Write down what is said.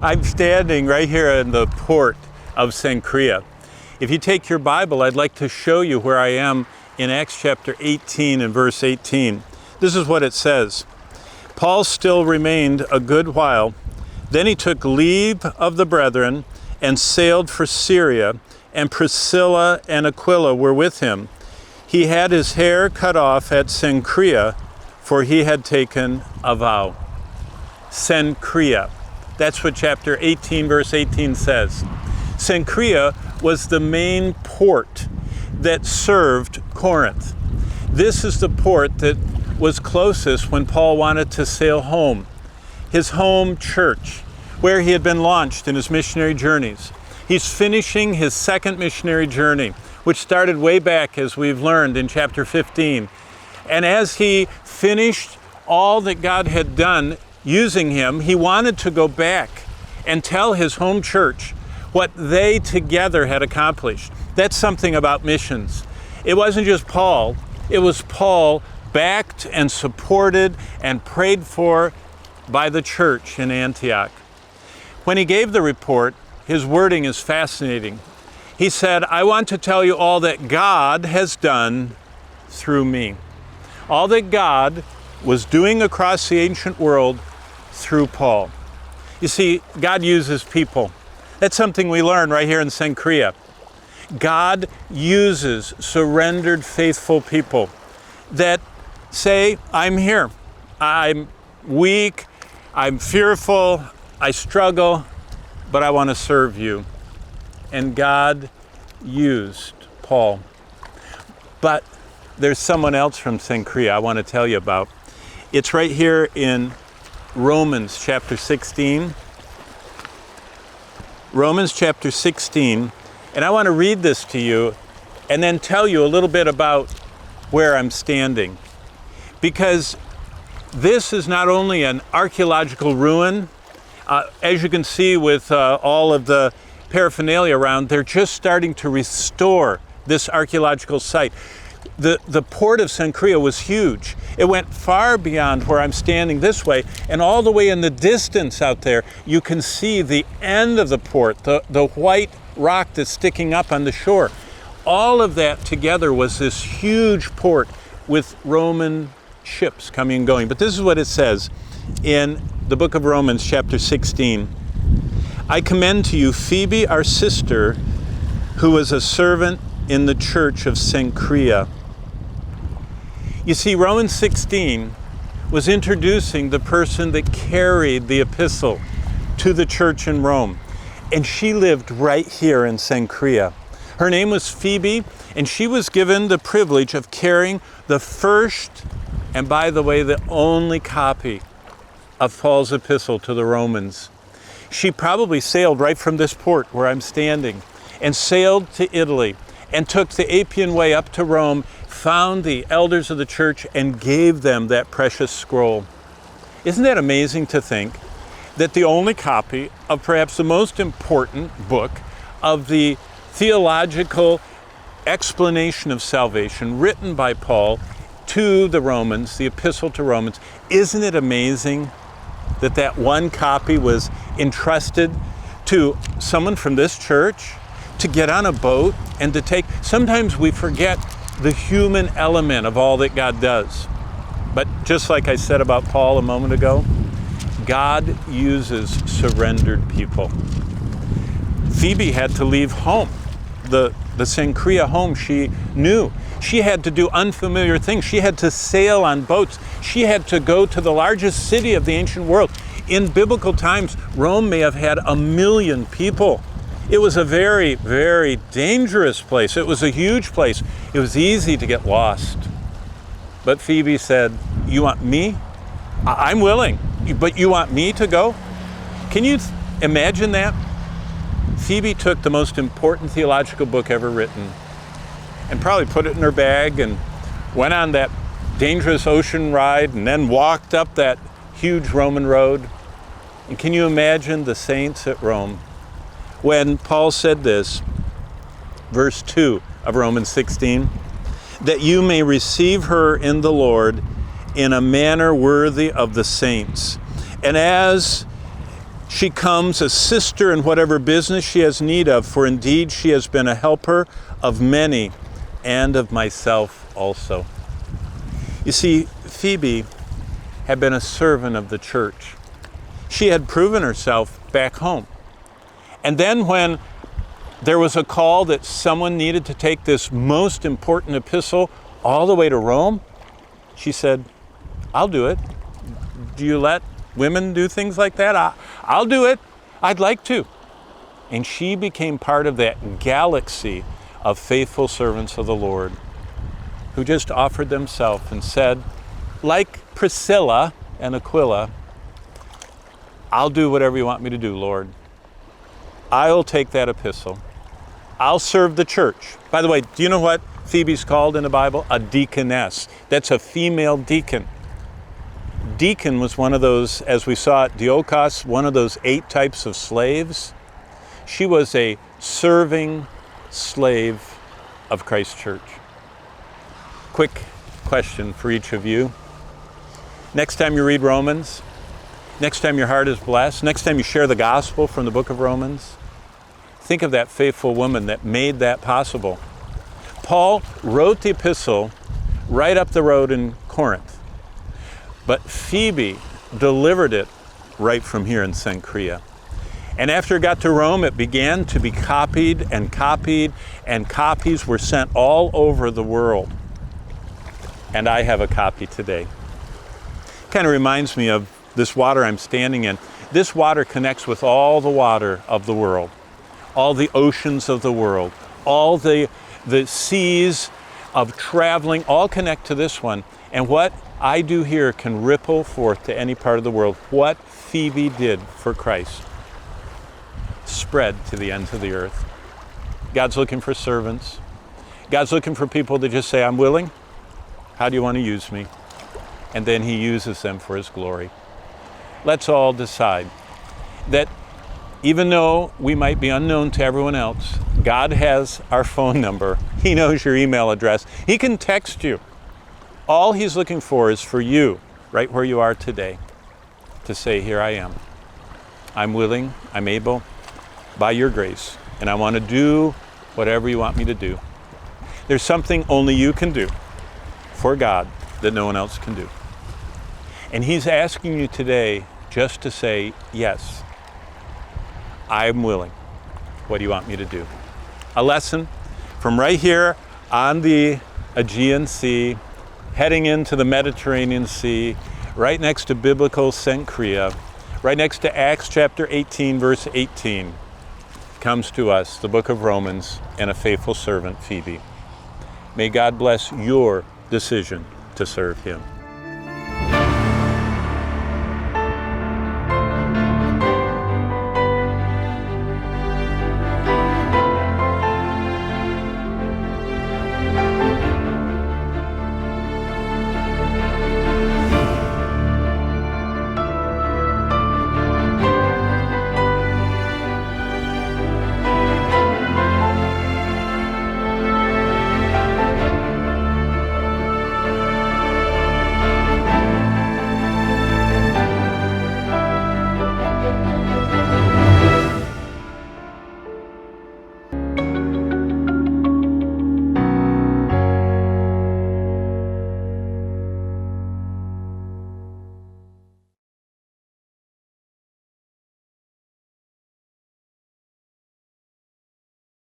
I'm standing right here in the port of Cenchreae. If you take your Bible, I'd like to show you where I am in Acts chapter 18 and verse 18. This is what it says. Paul still remained a good while. Then he took leave of the brethren and sailed for Syria, and Priscilla and Aquila were with him. He had his hair cut off at Cenchreae, for he had taken a vow. Cenchreae. That's what chapter 18, verse 18 says. Cenchreae was the main port that served Corinth. This is the port that was closest when Paul wanted to sail home, his home church, where he had been launched in his missionary journeys. He's finishing his second missionary journey, which started way back, as we've learned, in chapter 15. And as he finished all that God had done using him, he wanted to go back and tell his home church what they together had accomplished. That's something about missions. It wasn't just Paul, it was Paul backed and supported and prayed for by the church in Antioch. When he gave the report, his wording is fascinating. He said, I want to tell you all that God has done through me. All that God was doing across the ancient world through Paul. You see, God uses people. That's something we learn right here in Cenchreae. God uses surrendered, faithful people that say, I'm here. I'm weak. I'm fearful. I struggle, but I want to serve you. And God used Paul. But there's someone else from Cenchreae I want to tell you about. It's right here in Romans chapter 16. Romans chapter 16. And I want to read this to you and then tell you a little bit about where I'm standing. Because this is not only an archaeological ruin, as you can see with all of the paraphernalia around, they're just starting to restore this archaeological site. The port of Cenchreae was huge. It went far beyond where I'm standing this way, and all the way in the distance out there, you can see the end of the port, the white rock that's sticking up on the shore. All of that together was this huge port with Roman ships coming and going. But this is what it says in the book of Romans, chapter 16. I commend to you Phoebe, our sister, who was a servant in the church of Cenchreae. You see, Romans 16 was introducing the person that carried the epistle to the church in Rome. And she lived right here in Cenchreae. Her name was Phoebe, and she was given the privilege of carrying the first, and by the way, the only copy of Paul's epistle to the Romans. She probably sailed right from this port where I'm standing and sailed to Italy and took the Appian Way up to Rome, found the elders of the church and gave them that precious scroll. Isn't that amazing to think that the only copy of perhaps the most important book of the theological explanation of salvation written by Paul to the Romans, the epistle to Romans, isn't it amazing that that one copy was entrusted to someone from this church to get on a boat and to take? Sometimes we forget the human element of all that God does. But just like I said about Paul a moment ago, God uses surrendered people. Phoebe had to leave home, the Cenchreae home she knew. She had to do unfamiliar things. She had to sail on boats. She had to go to the largest city of the ancient world. In biblical times, Rome may have had 1 million people. It was a very, very dangerous place. It was a huge place. It was easy to get lost. But Phoebe said, you want me? I'm willing, but you want me to go? Can you imagine that? Phoebe took the most important theological book ever written and probably put it in her bag and went on that dangerous ocean ride and then walked up that huge Roman road. And can you imagine the saints at Rome when Paul said this, verse 2 of Romans 16, that you may receive her in the Lord in a manner worthy of the saints. And as She comes a sister in whatever business she has need of, for indeed she has been a helper of many and of myself also. You see, Phoebe had been a servant of the church. She had proven herself back home. And then when there was a call that someone needed to take this most important epistle all the way to Rome, she said, I'll do it. Do you let women do things like that? I'll do it. I'd like to. And she became part of that galaxy of faithful servants of the Lord who just offered themselves and said, like Priscilla and Aquila, I'll do whatever you want me to do, Lord. I'll take that epistle. I'll serve the church. By the way, do you know what Phoebe's called in the Bible? A deaconess. That's a female deacon. Deacon was one of those, as we saw at Diokos, one of those 8 types of slaves. She was a serving slave of Christ's church. Quick question for each of you. Next time you read Romans, next time your heart is blessed, next time you share the gospel from the book of Romans, think of that faithful woman that made that possible. Paul wrote the epistle right up the road in Corinth, but Phoebe delivered it right from here in Cenchreae. And after it got to Rome, it began to be copied, and copies were sent all over the world. And I have a copy today. Kind of reminds me of this water I'm standing in. This water connects with all the water of the world, all the oceans of the world, all the seas of traveling, all connect to this one. And what I do here can ripple forth to any part of the world. What Phoebe did for Christ spread to the ends of the earth. God's looking for servants. God's looking for people that just say, I'm willing. How do you want to use me? And then he uses them for his glory. Let's all decide that even though we might be unknown to everyone else, God has our phone number. He knows your email address. He can text you. All he's looking for is for you, right where you are today, to say, here I am. I'm willing, I'm able, by your grace, and I want to do whatever you want me to do. There's something only you can do for God that no one else can do. And he's asking you today just to say, yes, I'm willing. What do you want me to do? A lesson from right here on the Aegean Sea, heading into the Mediterranean Sea, right next to biblical Cenchreae, right next to Acts chapter 18, verse 18, comes to us, the book of Romans, and a faithful servant, Phoebe. May God bless your decision to serve him.